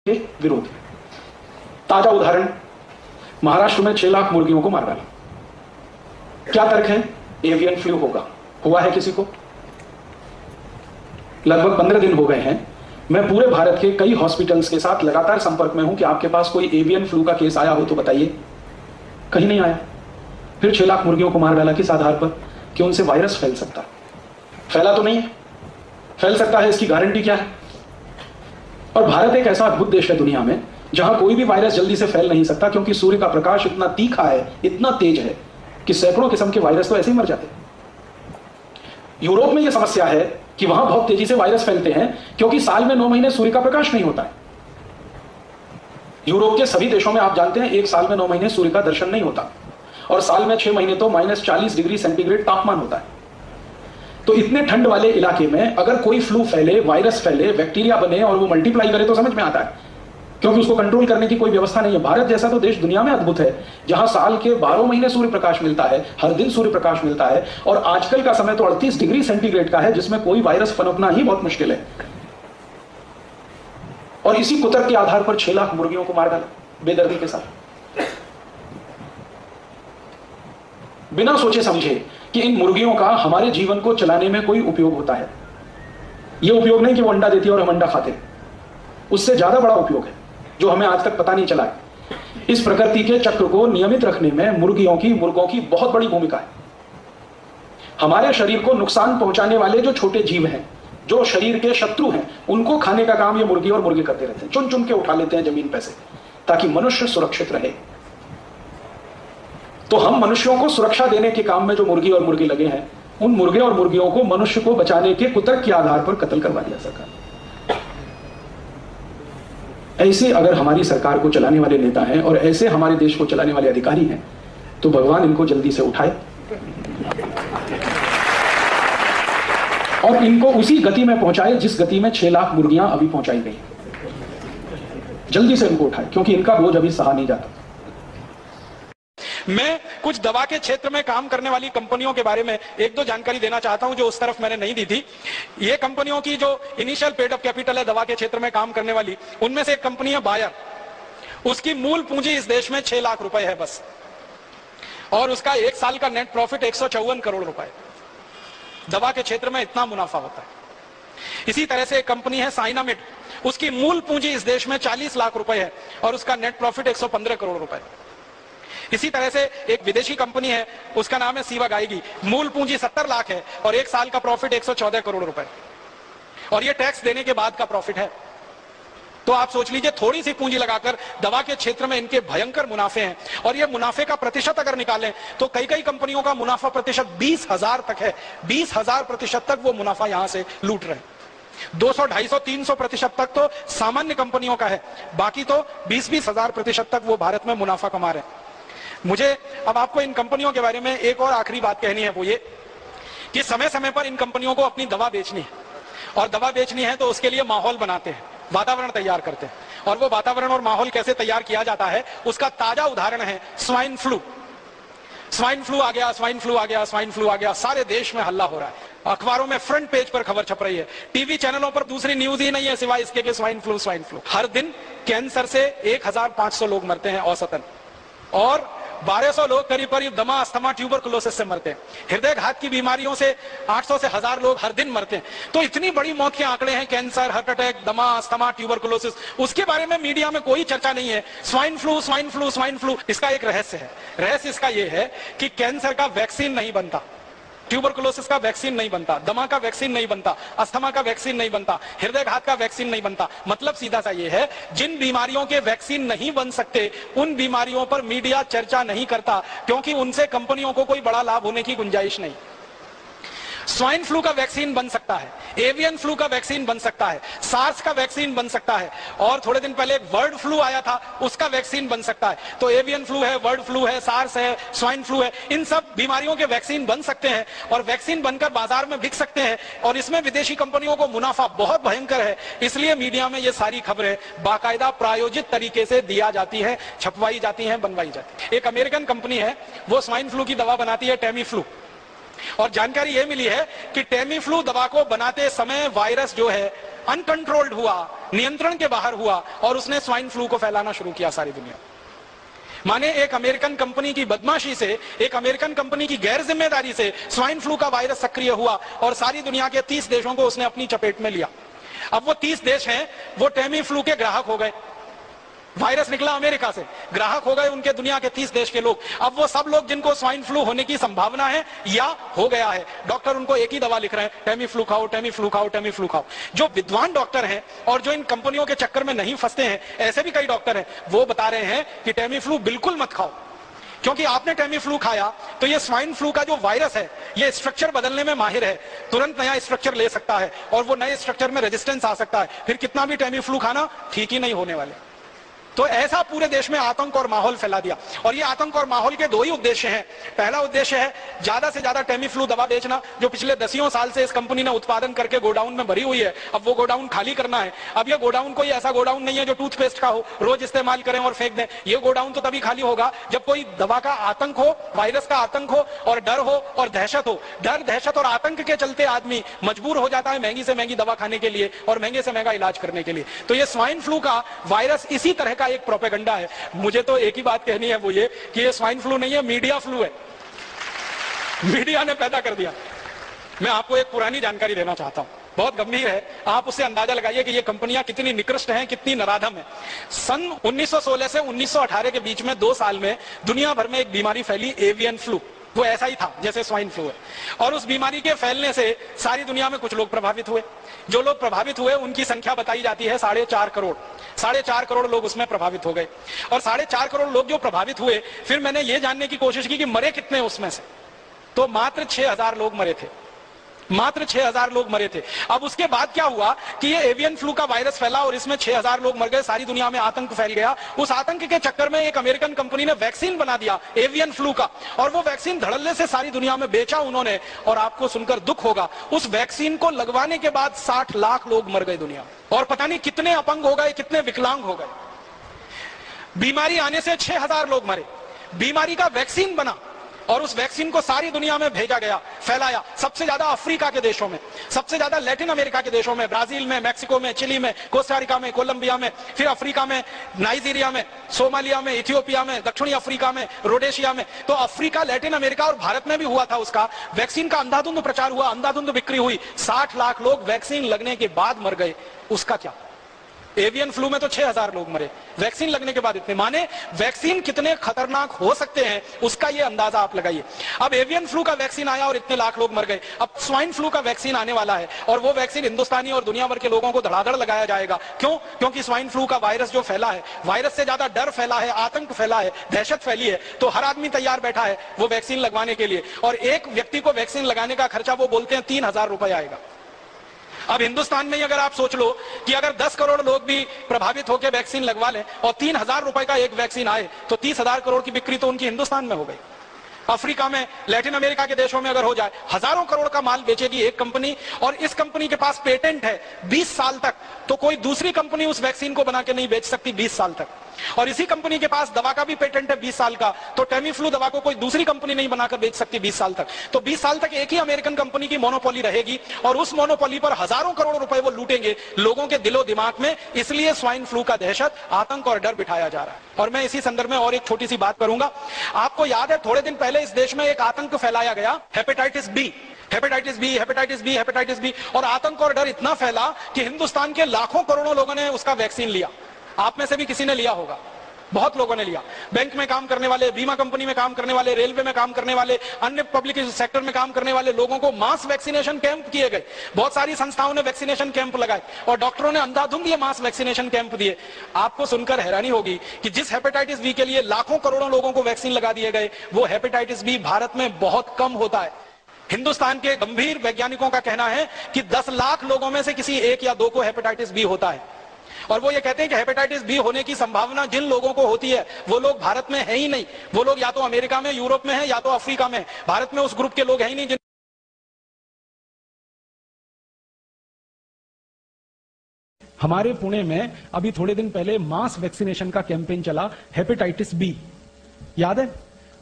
के विरोध। ताजा उदाहरण, महाराष्ट्र में 6 लाख मुर्गियों को मार डाला। क्या तर्क है? एवियन फ्लू होगा। हुआ है किसी को? लगभग 15 दिन हो गए हैं, मैं पूरे भारत के कई हॉस्पिटल्स के साथ लगातार संपर्क में हूं कि आपके पास कोई एवियन फ्लू का केस आया हो तो बताइए। कहीं नहीं आया। फिर 6 लाख मुर्गियों को मार डाला किस आधार पर? कि उनसे वायरस फैल सकता है। फैला तो नहीं है, फैल सकता है, इसकी गारंटी क्या है? और भारत एक ऐसा अद्भुत देश है दुनिया में जहां कोई भी वायरस जल्दी से फैल नहीं सकता, क्योंकि सूर्य का प्रकाश इतना तीखा है, इतना तेज है कि सैकड़ों किस्म के वायरस तो ऐसे ही मर जाते हैं। यूरोप में यह समस्या है कि वहां बहुत तेजी से वायरस फैलते हैं, क्योंकि साल में 9 महीने सूर्य का प्रकाश नहीं होता है। यूरोप के सभी देशों में आप जानते हैं एक साल में 9 महीने सूर्य का दर्शन नहीं होता, और साल में 6 महीने तो -40 डिग्री सेंटीग्रेड तापमान होता है। तो इतने ठंड वाले इलाके में अगर कोई फ्लू फैले, वायरस फैले, बैक्टीरिया बने और वो मल्टीप्लाई करे तो समझ में आता है, क्योंकि उसको कंट्रोल करने की कोई व्यवस्था नहीं है। भारत जैसा तो देश दुनिया में अद्भुत है जहां साल के 12 महीने सूर्य प्रकाश मिलता है, हर दिन सूर्य प्रकाश मिलता है, और आजकल का समय तो 38 डिग्री सेंटीग्रेड का है जिसमें कोई वायरस पनपना ही बहुत मुश्किल है। और इसी कुतर्क के आधार पर 6 लाख मुर्गियों को मार डाला बेदर्दी के साथ, बिना सोचे समझे कि इन मुर्गियों का हमारे जीवन को चलाने में कोई उपयोग होता है। यह उपयोग नहीं कि वो अंडा देती है और हम अंडा खाते, उससे ज्यादा बड़ा उपयोग है जो हमें आज तक पता नहीं चला है। इस प्रकृति के चक्र को नियमित रखने में मुर्गियों की, मुर्गों की बहुत बड़ी भूमिका है। हमारे शरीर को नुकसान पहुंचाने वाले जो छोटे जीव हैं, जो शरीर के शत्रु हैं, उनको खाने का काम ये मुर्गी और मुर्गे करते रहते हैं। चुन चुन के उठा लेते हैं जमीन पे से, ताकि मनुष्य सुरक्षित रहे। तो हम मनुष्यों को सुरक्षा देने के काम में जो मुर्गी और मुर्गे लगे हैं, उन मुर्गे और मुर्गियों को मनुष्य को बचाने के कुतर्क के आधार पर कत्ल करवा दिया सरकार। ऐसे अगर हमारी सरकार को चलाने वाले नेता हैं और ऐसे हमारे देश को चलाने वाले अधिकारी हैं, तो भगवान इनको जल्दी से उठाए और इनको उसी गति में पहुंचाए जिस गति में 6 लाख मुर्गियां अभी पहुंचाई गई। जल्दी से इनको उठाए, क्योंकि इनका बोझ अभी सहा नहीं जाता। मैं कुछ दवा के क्षेत्र में काम करने वाली कंपनियों के बारे में 1-2 जानकारी देना चाहता हूं जो उस तरफ मैंने नहीं दी थी। ये कंपनियों की जो इनिशियल पेड ऑफ कैपिटल है दवा के क्षेत्र में काम करने वाली, उनमें से एक कंपनी है बायर। उसकी मूल पूंजी इस देश में 6 लाख रुपए है बस, और उसका 1 साल का नेट प्रॉफिट 154 करोड़ रुपए। दवा के क्षेत्र में इतना मुनाफा होता है। इसी तरह से एक कंपनी है साइनामिड, उसकी मूल पूंजी इस देश में 40 लाख रुपए है और उसका नेट प्रॉफिट 115 करोड़ रुपए। इसी तरह से एक विदेशी कंपनी है, उसका नाम है सीवागाइगी, मूल पूंजी 70 लाख है और 1 साल का प्रॉफिट 114 करोड़ रुपए, और ये टैक्स देने के बाद का प्रॉफिट है। तो आप सोच लीजिए, थोड़ी सी पूंजी लगाकर दवा के क्षेत्र में इनके भयंकर मुनाफे हैं। और ये मुनाफे का प्रतिशत अगर निकालें तो कई कई कंपनियों का मुनाफा प्रतिशत 20,000 तक है। 20,000% तक वो मुनाफा यहां से लूट रहे हैं। 200, 250, 300% तक तो सामान्य कंपनियों का है, बाकी तो 20-20 हजार प्रतिशत तक वो भारत में मुनाफा कमा रहे हैं। मुझे अब आपको इन कंपनियों के बारे में एक और आखिरी बात कहनी है, वो ये कि समय समय पर इन कंपनियों को अपनी दवा बेचनी है, और दवा बेचनी है तो उसके लिए माहौल बनाते हैं, वातावरण तैयार करते हैं। और वो वातावरण और माहौल कैसे तैयार किया जाता है उसका ताजा उदाहरण है स्वाइन फ्लू। स्वाइन फ्लू आ गया, स्वाइन फ्लू आ गया, स्वाइन फ्लू आ गया, सारे देश में हल्ला हो रहा है। अखबारों में फ्रंट पेज पर खबर छप रही है, टीवी चैनलों पर दूसरी न्यूज ही नहीं है सिवाय इसके कि स्वाइन फ्लू, स्वाइन फ्लू। हर दिन कैंसर से 1500 लोग मरते हैं औसतन, और 1200 लोग करीब करीब दमा, अस्थमा, ट्यूबरकुलोसिस से मरते हैं। हृदय घात की बीमारियों से 800 से 1000 लोग हर दिन मरते हैं। तो इतनी बड़ी मौत के आंकड़े हैं, कैंसर, हार्ट अटैक, दमा, अस्थमा, ट्यूबरकुलोसिस, उसके बारे में मीडिया में कोई चर्चा नहीं है। Swine flu, swine flu, swine flu, इसका एक रहस्य है। रहस्य इसका यह है कि कैंसर का वैक्सीन नहीं बनता, ट्यूबरकुलोसिस का वैक्सीन नहीं बनता, दमा का वैक्सीन नहीं बनता, अस्थमा का वैक्सीन नहीं बनता, हृदय घात का वैक्सीन नहीं बनता। मतलब सीधा सा ये है, जिन बीमारियों के वैक्सीन नहीं बन सकते उन बीमारियों पर मीडिया चर्चा नहीं करता, क्योंकि उनसे कंपनियों को कोई बड़ा लाभ होने की गुंजाइश नहीं। स्वाइन फ्लू का वैक्सीन बन सकता है, एवियन फ्लू का वैक्सीन बन सकता है, सार्स का वैक्सीन बन सकता है, और थोड़े दिन पहले एक बर्ड फ्लू आया था उसका वैक्सीन बन सकता है। तो एवियन फ्लू है, बर्ड फ्लू है, सार्स है, स्वाइन फ्लू है, इन सब बीमारियों के वैक्सीन बन सकते हैं और वैक्सीन बनकर बाजार में बिक सकते हैं, और इसमें विदेशी कंपनियों को मुनाफा बहुत भयंकर है। इसलिए मीडिया में ये सारी खबरें बाकायदा प्रायोजित तरीके से दिया जाती है, छपवाई जाती है, बनवाई जाती है। एक अमेरिकन कंपनी है, वो स्वाइन फ्लू की दवा बनाती है, टेमी फ्लू, और जानकारी यह मिली है कि टेमी फ्लू दवा को बनाते समय वायरस जो है अनकंट्रोल्ड हुआ, नियंत्रण के बाहर हुआ और उसने स्वाइन फ्लू को फैलाना शुरू किया सारी दुनिया। माने एक अमेरिकन कंपनी की बदमाशी से, एक अमेरिकन कंपनी की गैर जिम्मेदारी से स्वाइन फ्लू का वायरस सक्रिय हुआ और सारी दुनिया के 30 देशों को उसने अपनी चपेट में लिया। अब वो 30 देश हैं, वो टेमी फ्लू के ग्राहक हो गए। वायरस निकला अमेरिका से, ग्राहक हो गए उनके दुनिया के 30 देश के लोग। अब वो सब लोग जिनको स्वाइन फ्लू होने की संभावना है या हो गया है, डॉक्टर उनको एक ही दवा लिख रहे हैं, टेमी फ्लू खाओ, टेमी फ्लू खाओ, टेमी फ्लू खाओ। जो विद्वान डॉक्टर हैं और जो इन कंपनियों के चक्कर में नहीं फंसते हैं, ऐसे भी कई डॉक्टर हैं, वो बता रहे हैं कि टेमी फ्लू बिल्कुल मत खाओ, क्योंकि आपने टेमी फ्लू खाया तो ये स्वाइन फ्लू का जो वायरस है ये स्ट्रक्चर बदलने में माहिर है, तुरंत नया स्ट्रक्चर ले सकता है और वो नए स्ट्रक्चर में रेजिस्टेंस आ सकता है, फिर कितना भी टेमी फ्लू खाना ठीक ही नहीं होने वाले। तो ऐसा पूरे देश में आतंक और माहौल फैला दिया। और ये आतंक और माहौल के दो ही उद्देश्य हैं। पहला उद्देश्य है ज्यादा से ज्यादा टेमी फ्लू दवा बेचना, जो पिछले दसियों साल से इस कंपनी ने उत्पादन करके गोडाउन में भरी हुई है, अब वो गोडाउन खाली करना है। अब ये गोडाउन कोई ऐसा गोडाउन नहीं है जो टूथपेस्ट का हो, रोज इस्तेमाल करें और फेंक दें। ये गोडाउन तो तभी खाली होगा जब कोई दवा का आतंक हो, वायरस का आतंक हो और डर हो और दहशत हो। डर, दहशत और आतंक के चलते आदमी मजबूर हो जाता है महंगी से महंगी दवा खाने के लिए और महंगे से महंगा इलाज करने के लिए। तो ये स्वाइन फ्लू का वायरस इसी तरह का एक प्रोपेगेंडा है। मुझे तो एक ही बात कहनी है, वो ये कि ये स्वाइन फ्लू नहीं है, मीडिया फ्लू है। मीडिया ने पैदा कर दिया। मैं आपको एक पुरानी जानकारी देना चाहता हूं, बहुत गंभीर है, आप उससे अंदाजा लगाइए कि ये कंपनियां कितनी निकृष्ट हैं, कितनी नराधम है। सन 1916 से 1918 के बीच में 2 साल में दुनिया भर में एक बीमारी फैली, एवियन फ्लू। वो ऐसा ही था जैसे स्वाइन फ्लू है, और उस बीमारी के फैलने से सारी दुनिया में कुछ लोग प्रभावित हुए। जो लोग प्रभावित हुए उनकी संख्या बताई जाती है 4.5 करोड़। 4.5 करोड़ लोग उसमें प्रभावित हो गए। और 4.5 करोड़ लोग जो प्रभावित हुए, फिर मैंने ये जानने की कोशिश की कि मरे कितने उसमें से, तो मात्र 6,000 लोग मरे थे। मात्र 6,000 लोग मरे थे। अब उसके बाद क्या हुआ कि ये एवियन फ्लू का वायरस फैला और इसमें 6,000 लोग मर गए, सारी दुनिया में आतंक फैल गया। उस आतंक के चक्कर में एक अमेरिकन कंपनी ने वैक्सीन बना दिया एवियन फ्लू का, और वो वैक्सीन धड़ल्ले से सारी दुनिया में बेचा उन्होंने। और आपको सुनकर दुख होगा, उस वैक्सीन को लगवाने के बाद 60 लाख लोग मर गए दुनिया, और पता नहीं कितने अपंग हो गए, कितने विकलांग हो गए। बीमारी आने से 6,000 लोग मरे, बीमारी का वैक्सीन बना और उस वैक्सीन को सारी दुनिया में भेजा गया, फैलाया। सबसे ज्यादा अफ्रीका के देशों में, सबसे ज्यादा लैटिन अमेरिका के देशों में, ब्राजील में, मैक्सिको में, चिली में, कोस्टारिका में, कोलंबिया में, फिर अफ्रीका में, नाइजीरिया में, सोमालिया में, इथियोपिया में, दक्षिणी अफ्रीका में, रोडेशिया में। तो अफ्रीका, लैटिन अमेरिका और भारत में भी हुआ था उसका। वैक्सीन का अंधाधुंध प्रचार हुआ, अंधाधुंध बिक्री हुई। 60 लाख लोग वैक्सीन लगने के बाद मर गए। उसका क्या? एवियन फ्लू में तो 6,000 लोग मरे, वैक्सीन लगने के बाद इतने। माने वैक्सीन कितने खतरनाक हो सकते हैं उसका ये अंदाजा आप लगाइए। अब एवियन फ्लू का वैक्सीन आया और इतने लाख लोग मर गए। अब स्वाइन फ्लू का वैक्सीन आने वाला है और वो वैक्सीन हिंदुस्तानी और दुनिया भर के लोगों को धड़ाधड़ लगाया जाएगा। क्यों? क्योंकि स्वाइन फ्लू का वायरस जो फैला है, वायरस से ज्यादा डर फैला है, आतंक फैला है, दहशत फैली है। तो हर आदमी तैयार बैठा है वो वैक्सीन लगवाने के लिए, और एक व्यक्ति को वैक्सीन लगाने का खर्चा वो बोलते हैं 3,000 रुपए आएगा। अब हिंदुस्तान में अगर आप सोच लो कि अगर 10 करोड़ लोग भी प्रभावित होकर वैक्सीन लगवा लें और 3,000 रुपए का एक वैक्सीन आए, तो 30,000 करोड़ की बिक्री तो उनकी हिंदुस्तान में हो गई। अफ्रीका में, लैटिन अमेरिका के देशों में अगर हो जाए, हजारों करोड़ का माल बेचेगी एक कंपनी, और इस कंपनी के पास पेटेंट है 20 साल तक, तो कोई दूसरी कंपनी उस वैक्सीन को बना के नहीं बेच सकती 20 साल तक। और इसी कंपनी के पास दवा का भी पेटेंट है 20 साल का, तो टेमी फ्लू दवा को कोई दूसरी कंपनी नहीं बनाकर बेच सकती 20 साल तक। तो 20 साल तक एक ही अमेरिकन कंपनी की मोनोपोली रहेगी, और उस मोनोपोली पर हजारों करोड़ रुपए वो लूटेंगे लोगों के दिलो दिमाग में। इसलिए स्वाइन फ्लू का दहशत, आतंक और डर बिठाया जा रहा है। और मैं इसी संदर्भ में और एक छोटी सी बात करूंगा। आपको याद है थोड़े दिन पहले इस देश में एक आतंक फैलाया गया, hepatitis B, hepatitis B, hepatitis B, hepatitis B. और आतंक और डर इतना फैला कि हिंदुस्तान के लाखों करोड़ों लोगों ने उसका वैक्सीन लिया। आप में से भी किसी ने लिया होगा, बहुत लोगों ने लिया। बैंक में काम करने वाले, बीमा कंपनी में काम करने वाले, रेलवे में काम करने वाले, अन्य पब्लिक सेक्टर में काम करने वाले लोगों को मास वैक्सीनेशन कैंप किए गए। बहुत सारी संस्थाओं ने वैक्सीनेशन कैंप लगाए और डॉक्टरों ने अंधाधुंध ये मास वैक्सीनेशन कैंप दिए। आपको सुनकर हैरानी होगी कि जिस हेपेटाइटिस बी के लिए लाखों करोड़ों लोगों को वैक्सीन लगा दिए गए, वो हेपेटाइटिस बी भारत में बहुत कम होता है। हिंदुस्तान के गंभीर वैज्ञानिकों का कहना है कि 10 लाख लोगों में से किसी 1 या 2 को हेपेटाइटिस बी होता है। और वो ये कहते हैं कि हेपेटाइटिस बी होने की संभावना जिन लोगों को होती है वो लोग भारत में है ही नहीं। वो लोग या तो अमेरिका में, यूरोप में है, या तो अफ्रीका में। भारत में उस ग्रुप के लोग है ही नहीं। हमारे पुणे में अभी थोड़े दिन पहले मास वैक्सीनेशन का कैंपेन चला, हेपेटाइटिस बी। याद है?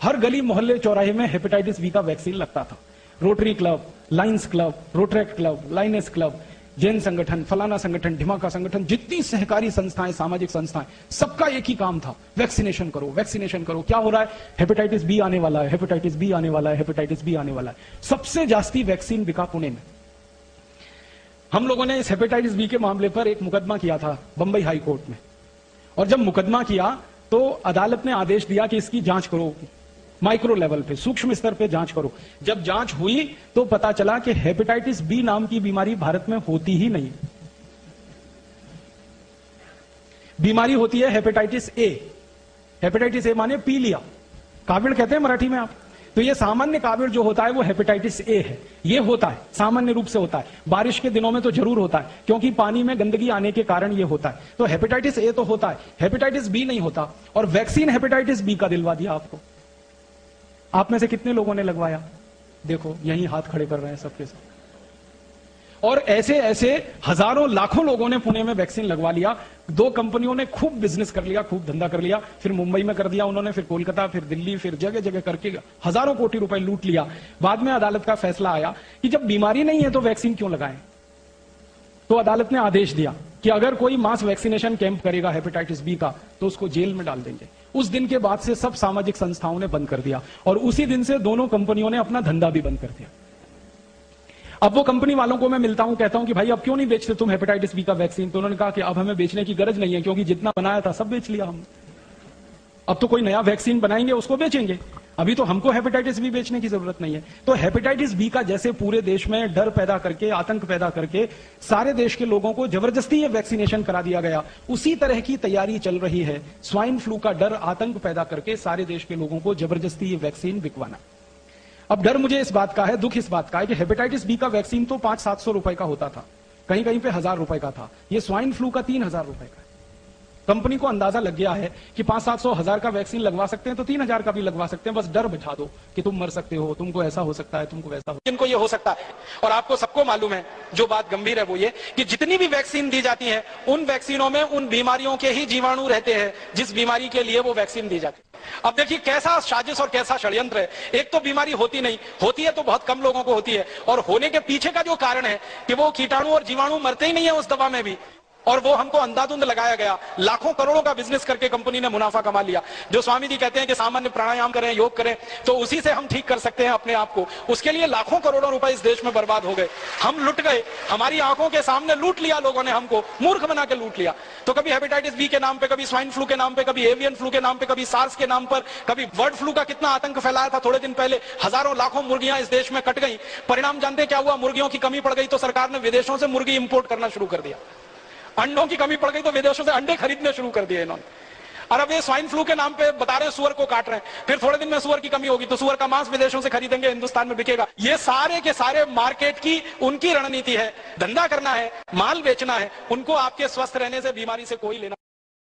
हर गली मोहल्ले चौराहे में हेपेटाइटिस बी का वैक्सीन लगता था। Rotary club, Lions club, Rotaract club, Lioness club, Jain संगठन, फलाना संगठन, ढिमाका संगठन, जितनी सहकारी संस्थाएं, सामाजिक संस्थाएं, सबका एक ही काम था, वैक्सीनेशन करो, वैक्सीनेशन करो। क्या हो रहा है? हेपेटाइटिस बी आने वाला है, हेपेटाइटिस बी आने वाला है, हेपेटाइटिस बी आने वाला है। सबसे जास्ती वैक्सीन बिका पुणे में। हम लोगों ने इस हेपेटाइटिस बी के मामले पर एक मुकदमा किया था बंबई हाई कोर्ट में, और जब मुकदमा किया तो अदालत ने आदेश दिया कि इसकी जांच करो, माइक्रो लेवल पे, सूक्ष्म स्तर पे जांच करो। जब जांच हुई तो पता चला कि हेपेटाइटिस बी नाम की बीमारी भारत में होती ही नहीं। बीमारी होती है हेपेटाइटिस ए। हेपेटाइटिस ए माने पीलिया, काविड़ कहते हैं मराठी में आप। तो ये सामान्य काविड़ जो होता है वो हेपेटाइटिस ए है। ये होता है, सामान्य रूप से होता है, बारिश के दिनों में तो जरूर होता है, क्योंकि पानी में गंदगी आने के कारण ये होता है। तो हेपेटाइटिस ए तो होता है, हेपेटाइटिस बी नहीं होता। और वैक्सीन हेपेटाइटिस बी का दिलवा दिया आपको। आप में से कितने लोगों ने लगवाया? देखो यहीं हाथ खड़े कर रहे हैं सबके सब। और ऐसे ऐसे हजारों लाखों लोगों ने पुणे में वैक्सीन लगवा लिया। 2 कंपनियों ने खूब बिजनेस कर लिया, खूब धंधा कर लिया। फिर मुंबई में कर दिया उन्होंने, फिर कोलकाता, फिर दिल्ली, फिर जगह जगह करके हजारों कोटि रुपए लूट लिया। बाद में अदालत का फैसला आया कि जब बीमारी नहीं है तो वैक्सीन क्यों लगाएं। तो अदालत ने आदेश दिया कि अगर कोई मास वैक्सीनेशन कैंप करेगा हेपेटाइटिस बी का तो उसको जेल में डाल देंगे। उस दिन के बाद से सब सामाजिक संस्थाओं ने बंद कर दिया, और उसी दिन से दोनों कंपनियों ने अपना धंधा भी बंद कर दिया। अब वो कंपनी वालों को मैं मिलता हूं, कहता हूं कि भाई अब क्यों नहीं बेचते तुम हेपेटाइटिस बी का वैक्सीन? तो उन्होंने कहा कि अब हमें बेचने की गरज नहीं है, क्योंकि जितना बनाया था सब बेच लिया हमने। अब तो कोई नया वैक्सीन बनाएंगे उसको बेचेंगे, अभी तो हमको हेपेटाइटिस बी बेचने की जरूरत नहीं है। तो हेपेटाइटिस बी का जैसे पूरे देश में डर पैदा करके, आतंक पैदा करके सारे देश के लोगों को जबरदस्ती ये वैक्सीनेशन करा दिया गया, उसी तरह की तैयारी चल रही है स्वाइन फ्लू का डर, आतंक पैदा करके सारे देश के लोगों को जबरदस्ती ये वैक्सीन बिकवाना। अब डर मुझे इस बात का है, दुख इस बात का है कि हेपेटाइटिस बी का वैक्सीन तो 500-700 रुपए का होता था, कहीं कहीं पे 1000 रुपए का था। ये स्वाइन फ्लू का 3000 रुपए का है। कंपनी को अंदाजा लग गया है कि 500-700 का वैक्सीन लगवा सकते हैं तो 3000 का भी लगवा सकते हैं। बस डर बिठा दो कि तुम मर सकते हो, तुमको ऐसा हो सकता है, तुमको वैसा हो। इनको ये हो सकता है। और आपको सबको मालूम है, जो बात गंभीर है वो ये कि जितनी भी वैक्सीन दी जाती है उन वैक्सीनों में उन बीमारियों के ही जीवाणु रहते हैं जिस बीमारी के लिए वो वैक्सीन दी जाती है। अब देखिए कैसा साजिश और कैसा षड्यंत्र है। एक तो बीमारी होती नहीं, होती है तो बहुत कम लोगों को होती है, और होने के पीछे का जो कारण है कि वो कीटाणु और जीवाणु मरते ही नहीं है उस दवा में भी, और वो हमको अंधाधुंध लगाया गया। लाखों करोड़ों का बिजनेस करके कंपनी ने मुनाफा कमा लिया। जो स्वामी जी कहते हैं कि सामान्य प्राणायाम करें, योग करें, तो उसी से हम ठीक कर सकते हैं अपने आप को। उसके लिए लाखों करोड़ों रुपए इस देश में बर्बाद हो गए। हम लुट गए, हमारी आंखों के सामने लूट लिया लोगों ने, हमको मूर्ख बना के लूट लिया। तो कभी हेपेटाइटिस बी के नाम पे, कभी स्वाइन फ्लू के नाम पे, कभी एवियन फ्लू के नाम पे, कभी सार्स के नाम पर, कभी बर्ड फ्लू का कितना आतंक फैलाया था थोड़े दिन पहले। हजारों लाखों मुर्गियां इस देश में कट गई। परिणाम जानते क्या हुआ? मुर्गियों की कमी पड़ गई तो सरकार ने विदेशों से मुर्गी इंपोर्ट करना शुरू कर दिया। अंडों की कमी पड़ गई तो विदेशों से अंडे खरीदने शुरू कर दिए इन्होंने। और अब ये स्वाइन फ्लू के नाम पे बता रहे हैं सुअर को काट रहे हैं, फिर थोड़े दिन में सुअर की कमी होगी तो सुअर का मांस विदेशों से खरीदेंगे, हिंदुस्तान में बिकेगा। ये सारे के सारे मार्केट की उनकी रणनीति है। धंधा करना है, माल बेचना है, उनको आपके स्वस्थ रहने से, बीमारी से कोई लेना